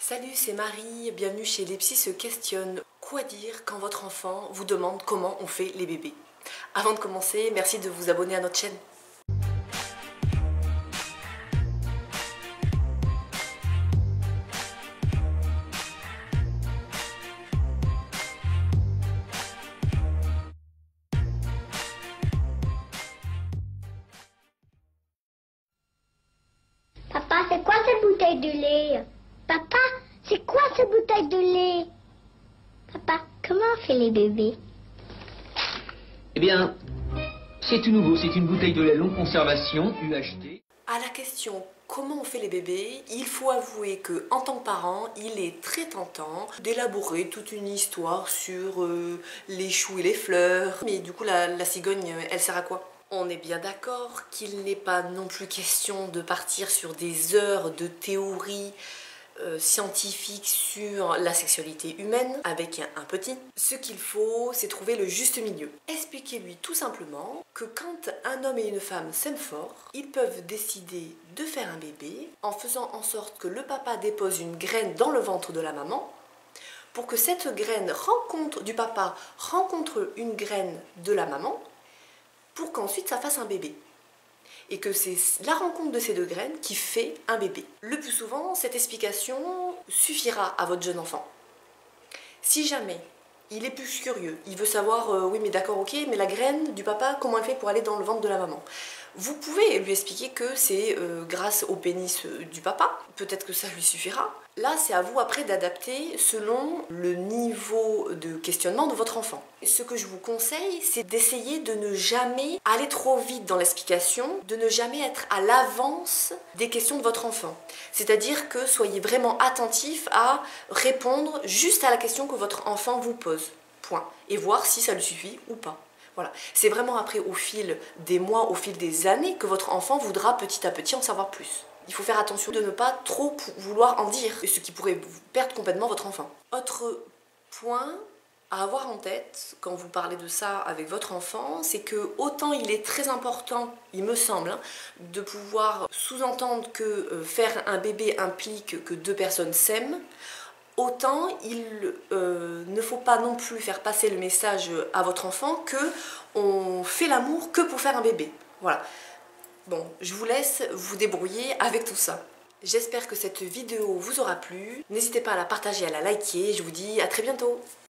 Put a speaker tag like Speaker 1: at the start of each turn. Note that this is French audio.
Speaker 1: Salut, c'est Marie, bienvenue chez Les Psys se questionnent. Quoi dire quand votre enfant vous demande comment on fait les bébés? Avant de commencer, merci de vous abonner à notre chaîne.
Speaker 2: Papa, c'est quoi cette bouteille de lait? Papa, c'est quoi cette bouteille de lait? Papa, comment on fait les bébés?
Speaker 3: Eh bien, c'est tout nouveau, c'est une bouteille de lait longue conservation, UHT.
Speaker 1: À la question comment on fait les bébés, il faut avouer que en tant que parent, il est très tentant d'élaborer toute une histoire sur les choux et les fleurs. Mais du coup, la cigogne, elle sert à quoi? On est bien d'accord qu'il n'est pas non plus question de partir sur des heures de théorie scientifique sur la sexualité humaine avec un petit. Ce qu'il faut, c'est trouver le juste milieu. Expliquez-lui tout simplement que quand un homme et une femme s'aiment fort, ils peuvent décider de faire un bébé en faisant en sorte que le papa dépose une graine dans le ventre de la maman pour que cette graine du papa rencontre une graine de la maman pour qu'ensuite ça fasse un bébé. Et que c'est la rencontre de ces deux graines qui fait un bébé. Le plus souvent, cette explication suffira à votre jeune enfant. Si jamais il est plus curieux, il veut savoir, oui mais d'accord, ok, mais la graine du papa, comment elle fait pour aller dans le ventre de la maman? Vous pouvez lui expliquer que c'est grâce au pénis du papa, peut-être que ça lui suffira. Là, c'est à vous après d'adapter selon le niveau de questionnement de votre enfant. Ce que je vous conseille, c'est d'essayer de ne jamais aller trop vite dans l'explication, de ne jamais être à l'avance des questions de votre enfant. C'est-à-dire que soyez vraiment attentif à répondre juste à la question que votre enfant vous pose. Point. Et voir si ça lui suffit ou pas. Voilà. C'est vraiment après, au fil des mois, au fil des années, que votre enfant voudra petit à petit en savoir plus. Il faut faire attention de ne pas trop vouloir en dire, ce qui pourrait perdre complètement votre enfant. Autre point à avoir en tête quand vous parlez de ça avec votre enfant, c'est que autant il est très important, il me semble, de pouvoir sous-entendre que faire un bébé implique que deux personnes s'aiment, autant il ne faut pas non plus faire passer le message à votre enfant que on fait l'amour que pour faire un bébé. Voilà. Bon, je vous laisse vous débrouiller avec tout ça. J'espère que cette vidéo vous aura plu. N'hésitez pas à la partager, à la liker. Je vous dis à très bientôt.